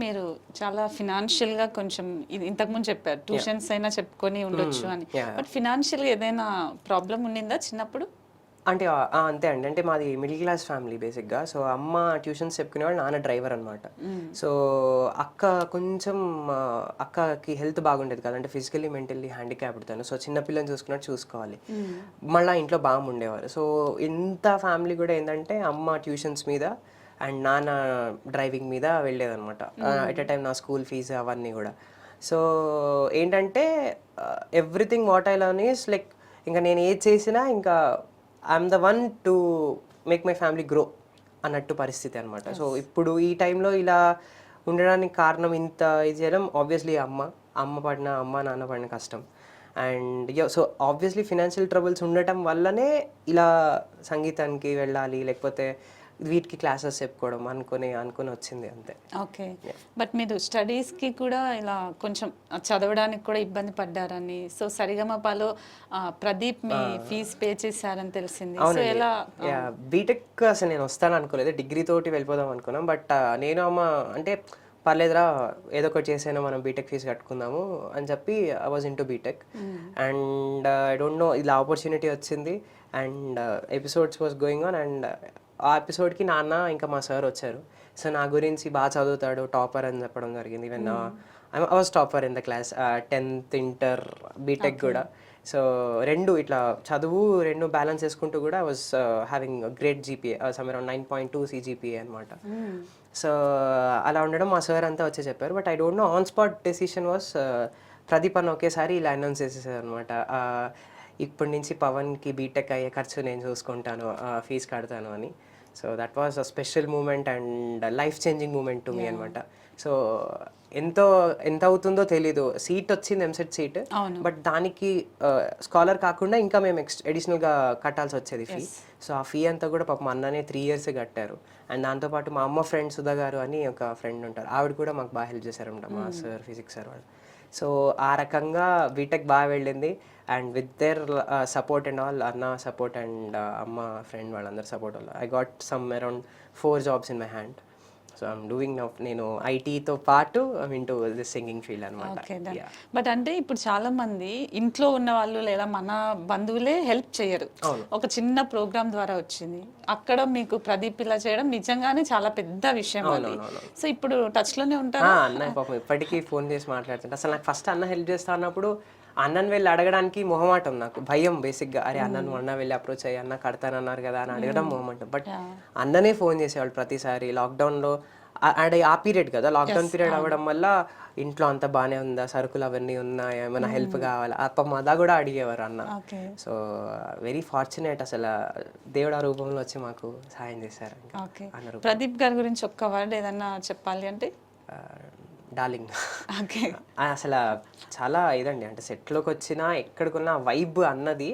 మీరు చాలా ఫినాన్షియల్‌గా కొంచెం ఇది ఇంతకుముందు చెప్పారు. ట్యూషన్స్ అయినా చెప్పుకొని ఉండొచ్చు అని. యాహ్! బట్ ఫినాన్షియల్‌గా ఏదైనా ప్రాబ్లమ్ ఉండిందా చిన్నప్పుడు? అంటే అంతే అండి. అంటే మాది మిడిల్ క్లాస్ ఫ్యామిలీ బేసిక్‌గా. సో, అమ్మ ట్యూషన్స్ చెప్పుకునేవాళ్ళు, నాన్న డ్రైవర్ అనమాట. సో, అక్క కొంచెం అక్కకి హెల్త్ బాగుండేది కాదు. అంటే ఫిజికల్లీ, మెంటల్లీ హ్యాండిక్యాప్డ్ తను. సో, చిన్న పిల్లని చూసుకున్నట్టు చూసుకోవాలి. మళ్ళా ఇంట్లో బామ్మ ఉండేవారు. సో, ఇంత ఫ్యామిలీ కూడా ఏందంటే అమ్మ ట్యూషన్స్ మీద అండ్ నాన్న డ్రైవింగ్ మీద వెళ్ళేదనమాట. ఎట్ ఎ టైమ్ నా స్కూల్ ఫీజు అవన్నీ గూడా. సో, ఏంటంటే everything what I learn is like ఇంక నేను ఏది చేసినా ఇంకా I'm the one to make my family grow అన్నట్టు పరిస్థితి అనమాట. సో ఇప్పుడు ఈ టైంలో ఇలా ఉండడానికి కారణం ఇంత ఇది చేయడం ఆబ్వియస్లీ అమ్మ నాన్న పడిన కష్టం. And so obviously financial troubles ఉండటం వల్లనే ఇలా సంగీతానికి వెళ్ళాలి, లేకపోతే వీటికి క్లాసెస్ చెప్పుకోవడం అనుకొని వచ్చింది అంతే. ఓకే. బట్ మీరు స్టడీస్‌కి కూడా ఇలా కొంచెం చదవడానికి కూడా ఇబ్బంది పడ్డారని, సో సరిగమపలో ప్రదీప్ మీ ఫీజ్ పే చేశారని తెలిసింది. సో ఎలా? బీటెక్ అసలు నేను వస్తాను అనుకోలేదు, డిగ్రీ తోటి వెళ్ళిపోదాం అనుకున్నాం. బట్ నేను అమ్మ అంటే పర్లేదురా ఏదో ఒకటి చేసైనా మనం బీటెక్ ఫీజు కట్టుకుందాము అని చెప్పి I was into BTech. And I don't know ఇలా ఆపర్చునిటీ వచ్చింది and episodes was going on. And ఆ ఎపిసోడ్కి నాన్న ఇంకా మా సార్ వచ్చారు. సో నా గురించి బాగా చదువుతాడు, టాపర్ అని చెప్పడం జరిగింది. Even I was topper in the class, 10th inter BTech కూడా. సో రెండు ఇట్లా చదువు రెండు బ్యాలెన్స్ చేసుకుంటూ కూడా I was having great GPA, some around 9.2 CGPA అనమాట. సో అలా ఉండడం మా సార్ అంతా వచ్చి చెప్పారు. But I don't know on spot decision was Pradeep అన్న ఒకేసారి ఇలా అనౌన్స్ చేసేసారు అనమాట. ఇప్పటి నుంచి పవన్కి బీటెక్ అయ్యే ఖర్చు నేను చూసుకుంటాను, ఫీజు కడతాను అని. So that was a special moment and life changing moment to me అనమాట. సో ఎంత అవుతుందో తెలీదు. సీట్ వచ్చింది, ఎంసెట్ సీట్. బట్ దానికి స్కాలర్ కాకుండా ఇంకా మేము అడిషనల్గా కట్టాల్సి వచ్చేది ఫీ. సో ఆ ఫీ అంతా కూడా పాపం అన్ననే 3 years కట్టారు. అండ్ దాంతోపాటు మా అమ్మ ఫ్రెండ్ సుధా గారు అని ఒక ఫ్రెండ్ ఉంటారు, ఆవిడ కూడా మాకు బాగా హెల్ప్ చేశారనమాట, మా సార్ ఫిజిక్స్ సార్ వాళ్ళు. సో ఆ రకంగా బీటెక్ బాగా వెళ్ళింది. And with their support and all, అన్న సపోర్ట్ అండ్ అమ్మ ఫ్రెండ్ వాళ్ళందరూ సపోర్ట్ వల్ల I got some around 4 jobs in my hand. So I'm doing now, నేను ఐటీతో పాటు I'm into this singing field అనమాట. బట్ అంటే ఇప్పుడు చాలా మంది ఇంట్లో ఉన్న వాళ్ళు లేదా మన బంధువులే హెల్ప్ చేయరు. ఒక చిన్న ప్రోగ్రామ్ ద్వారా వచ్చింది, అక్కడ మీకు ప్రదీప్ ఇలా చేయడం నిజంగానే చాలా పెద్ద విషయం అది. సో ఇప్పుడు టచ్ లోనే ఉంటారు. అన్న పాపం ఇప్పటికీ ఫోన్ చేసి మాట్లాడుతుంటే, అసలు నాకు ఫస్ట్ అన్న హెల్ప్ చేస్తా అన్నప్పుడు అన్నను వెళ్ళి అడగడానికి మొహమాటం, నాకు భయం బేసిక్గా. అరే అన్న వెళ్ళి అప్రోచ్ అయ్యి అన్న కడతానన్నారు కదా అని అడగడం మొహమాటం. బట్ అన్ననే ఫోన్ చేసేవాళ్ళు ప్రతిసారి. లాక్డౌన్లో ఆ పీరియడ్ కదా, లాక్డౌన్ పీరియడ్ అవ్వడం వల్ల ఇంట్లో అంతా బాగానే ఉందా, సరుకులు అవన్నీ ఉన్నాయా, ఏమైనా హెల్ప్ కావాలా, అప్ప అదా కూడా అడిగేవారు అన్న. సో వెరీ ఫార్చునేట్, అసలు దేవుడు ఆ రూపంలో వచ్చి మాకు సహాయం చేశారు. ప్రదీప్ గారి గురించి ఒక్క వర్డ్ ఏదన్నా చెప్పాలి అంటే? డార్లింగ్. అసలు చాలా ఇదండి, అంటే సెట్లోకి వచ్చినా ఎక్కడికున్నా వైబ్ అన్నది,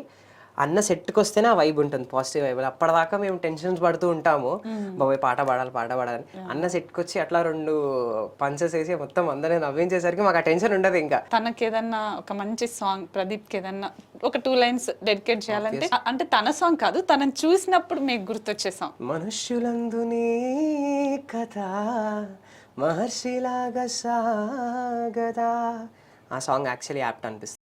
అన్న సెట్కి వస్తేనే ఆ వైబ్ ఉంటుంది, పాజిటివ్ వైబ్. అప్పటిదాకా మేము టెన్షన్స్ పడుతూ ఉంటాము, బాబాయ్ పాట పాడాలి. అన్న సెట్కి వచ్చి అట్లా 2 పంచెస్ వేసి మొత్తం అందరినీ నవ్వించేసరికి మాకు ఆ టెన్షన్ ఉండదు. ఇంకా తనకి ఏదన్నా ఒక మంచి సాంగ్, ప్రదీప్కి ఏదన్నా ఒక 2 lines డెడికేట్ చేయాలంటే, అంటే తన సాంగ్ కాదు, తనని చూసినప్పుడు మీకు గుర్తొచ్చే సాంగ్. మనుష్యులందు నీ కథ మహర్షిలాగా సాగదా, ఆ సాంగ్ యాక్చువల్లీ యాప్ట్ అనిపిస్తుంది.